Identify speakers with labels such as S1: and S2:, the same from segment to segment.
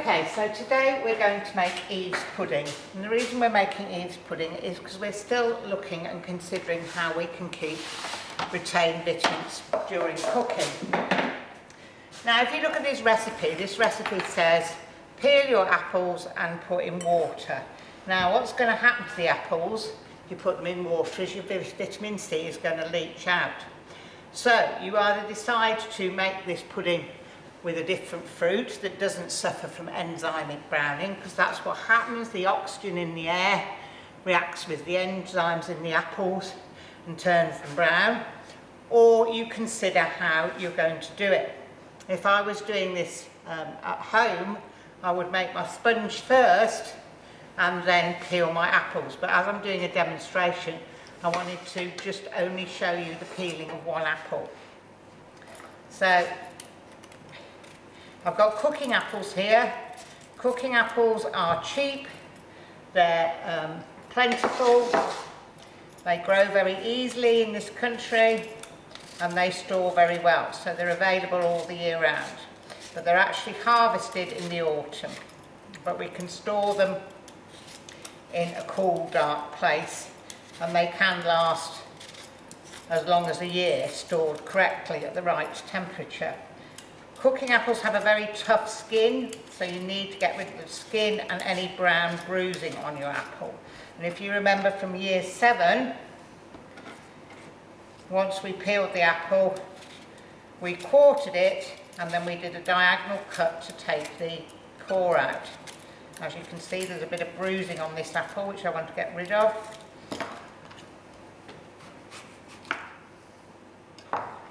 S1: Okay, so today we're going to make Eve's pudding, and the reason we're making Eve's pudding is because we're still looking and considering how we can retain vitamins during cooking. Now if you look at this recipe says peel your apples and put in water. Now what's going to happen to the apples if you put them in water is your vitamin C is going to leach out. So you either decide to make this pudding with a different fruit that doesn't suffer from enzymic browning, because that's what happens. The oxygen in the air reacts with the enzymes in the apples and turns them brown. Or you consider how you're going to do it. If I was doing this at home, I would make my sponge first and then peel my apples. But as I'm doing a demonstration, I wanted to just only show you the peeling of one apple. So I've got cooking apples here. Cooking apples are cheap, they're plentiful, they grow very easily in this country and they store very well, so they're available all the year round. But they're actually harvested in the autumn, but we can store them in a cool, dark place and they can last as long as a year, stored correctly at the right temperature. Cooking apples have a very tough skin, so you need to get rid of the skin and any brown bruising on your apple. And if you remember from year 7, once we peeled the apple, we quartered it and then we did a diagonal cut to take the core out. As you can see, there's a bit of bruising on this apple which I want to get rid of.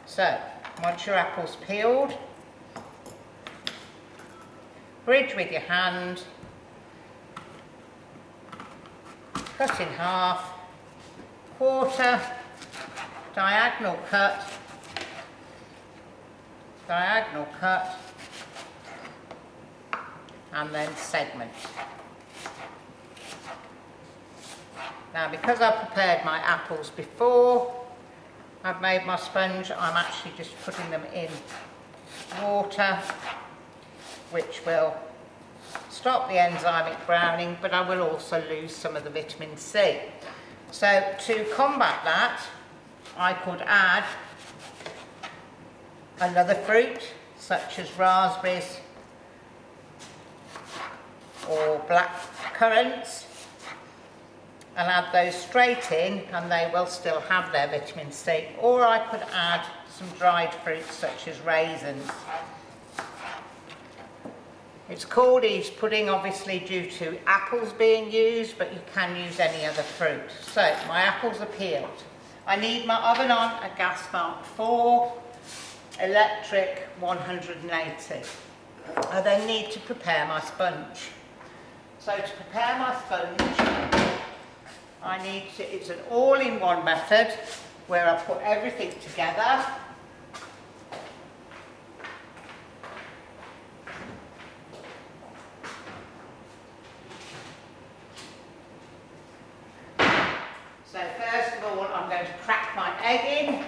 S1: So, once your apple's peeled, bridge with your hand, cut in half, quarter, diagonal cut, and then segment. Now because I've prepared my apples before, I've made my sponge, I'm actually just putting them in water, which will stop the enzymic browning, but I will also lose some of the vitamin C. So to combat that, I could add another fruit, such as raspberries or black currants, and add those straight in and they will still have their vitamin C. Or I could add some dried fruits such as raisins. It's called Eve's pudding obviously due to apples being used, but you can use any other fruit. So my apples are peeled. I need my oven on at gas mark 4, electric 180. I then need to prepare my sponge. So to prepare my sponge, it's an all-in-one method where I put everything together. So first of all, I'm going to crack my egg in.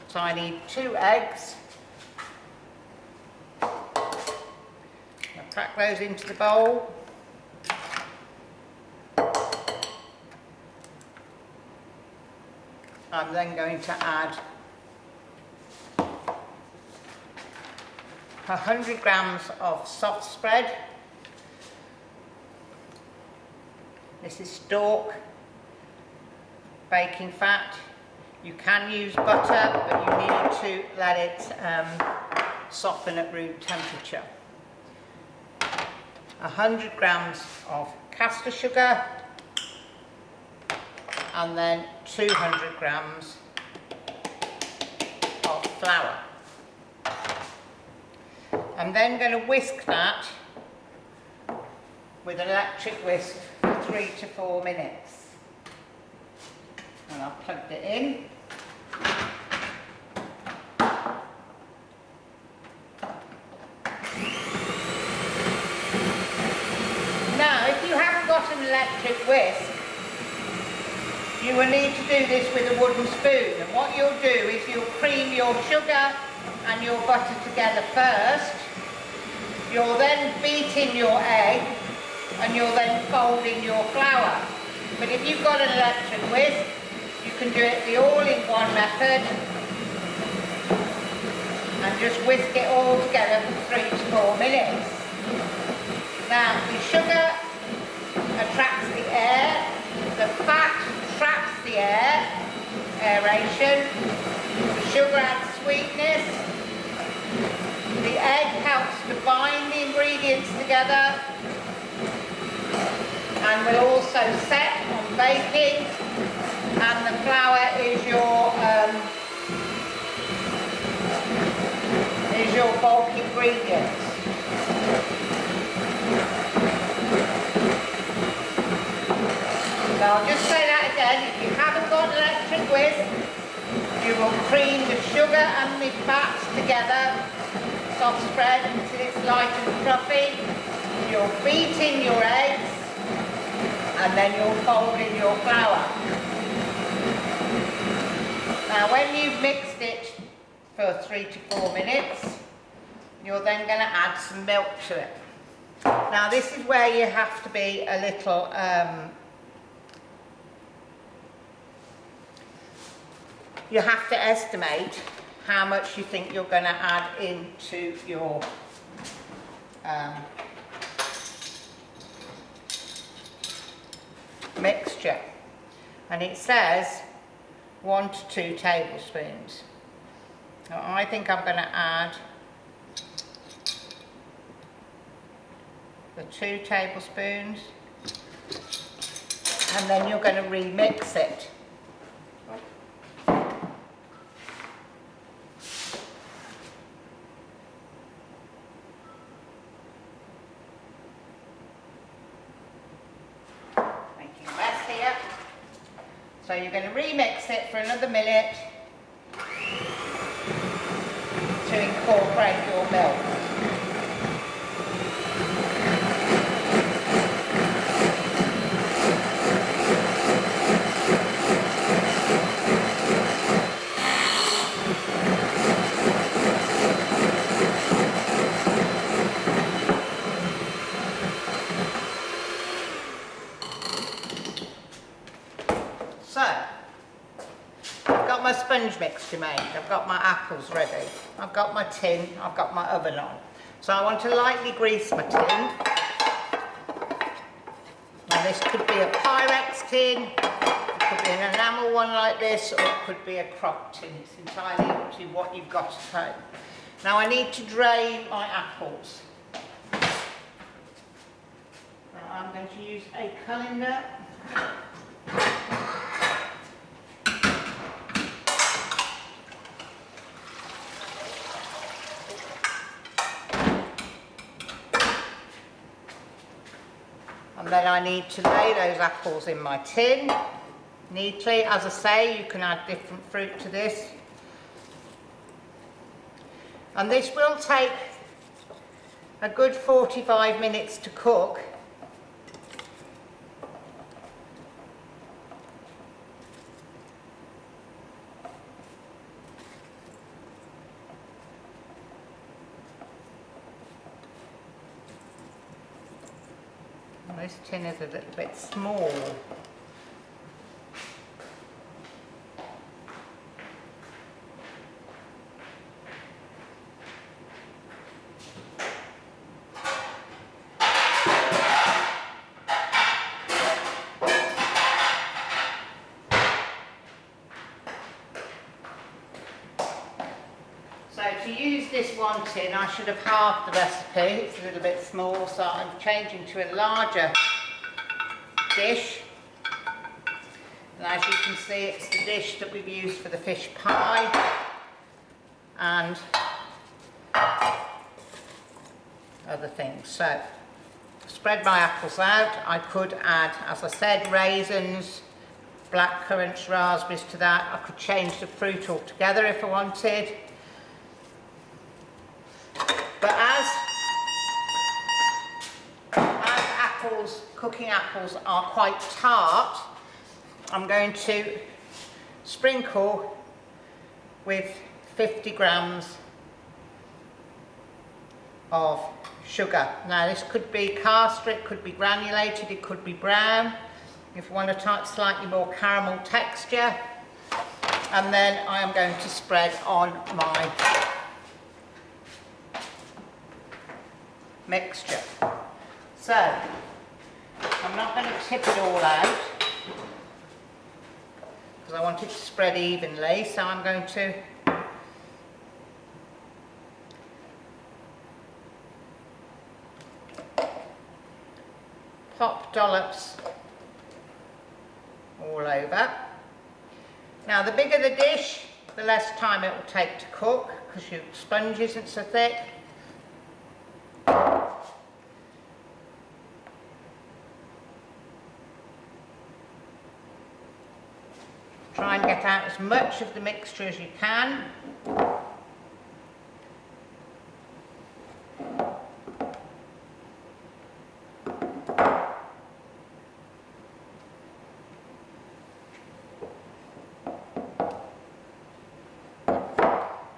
S1: So I need 2 eggs. I'll crack those into the bowl. I'm then going to add 100 grams of soft spread. This is stork baking fat. You can use butter, but you need to let it soften at room temperature. 100 grams of caster sugar, and then 200 grams of flour. I'm then going to whisk that with an electric whisk for 3 to 4 minutes. And I've plugged it in. Now, if you haven't got an electric whisk, you will need to do this with a wooden spoon. And what you'll do is you'll cream your sugar and your butter together first, You're then beating your egg and you're then folding your flour. But if you've got an electric whisk, you can do it the all-in-one method and just whisk it all together for 3 to 4 minutes. Now, the sugar attracts the air, the fat traps the air, aeration, the sugar adds sweetness, the egg helps to bind the ingredients together and will also set on baking, and the flour is your bulk ingredient. So I'll just say that again, if you haven't got an electric whisk, you will cream the sugar and the fats together, soft spread until it's light and fluffy. You're beating your eggs and then you're folding your flour. Now when you've mixed it for 3 to 4 minutes, you're then going to add some milk to it. Now this is where you have to be a little you have to estimate how much you think you're going to add into your mixture. And it says 1 to 2 tablespoons. So I think I'm going to add the 2 tablespoons, and then you're going to remix it. So you're going to remix it for another minute to incorporate your milk. So, I've got my sponge mixture made, I've got my apples ready, I've got my tin, I've got my oven on. So I want to lightly grease my tin. Now this could be a Pyrex tin, it could be an enamel one like this, or it could be a crock tin. It's entirely up to what you've got at home. Now I need to drain my apples. Now I'm going to use a colander. And then I need to lay those apples in my tin neatly. As I say, you can add different fruit to this. And this will take a good 45 minutes to cook. This tin is a little bit small. So to use this one tin, I should have halved the recipe. It's a little bit small, so I'm changing to a larger dish. And as you can see, it's the dish that we've used for the fish pie and other things. So spread my apples out. I could add, as I said, raisins, black currants, raspberries to that. I could change the fruit altogether if I wanted. But as cooking apples are quite tart, I'm going to sprinkle with 50 grams of sugar. Now this could be caster, it could be granulated, it could be brown. If you want a slightly more caramel texture. And then I am going to spread on my mixture. So, I'm not going to tip it all out because I want it to spread evenly, so I'm going to pop dollops all over. Now the bigger the dish, the less time it will take to cook because your sponge isn't so thick. Try and get out as much of the mixture as you can.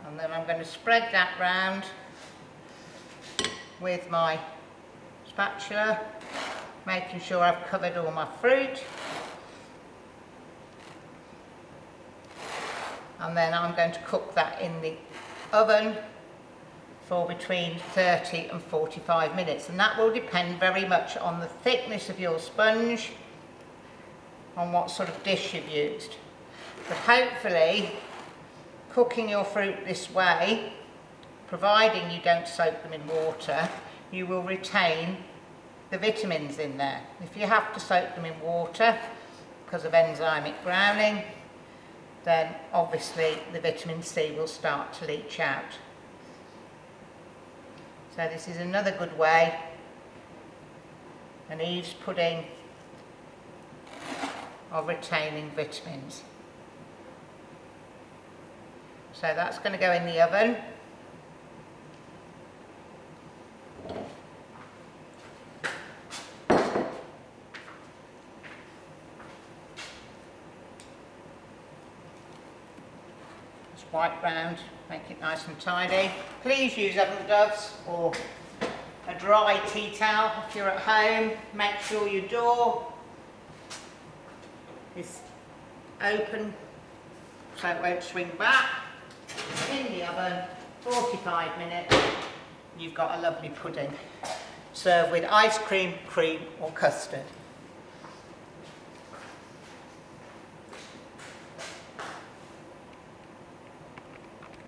S1: And then I'm going to spread that round with my spatula, making sure I've covered all my fruit. And then I'm going to cook that in the oven for between 30 and 45 minutes. And that will depend very much on the thickness of your sponge, on what sort of dish you've used. But hopefully, cooking your fruit this way, providing you don't soak them in water, you will retain the vitamins in there. If you have to soak them in water because of enzymic browning, then obviously the vitamin C will start to leach out. So this is another good way, an Eve's pudding, of retaining vitamins. So that's going to go in the oven. Wipe round, make it nice and tidy. Please use oven gloves or a dry tea towel if you're at home. Make sure your door is open so it won't swing back. In the oven, 45 minutes, you've got a lovely pudding. Serve with ice cream, cream or custard.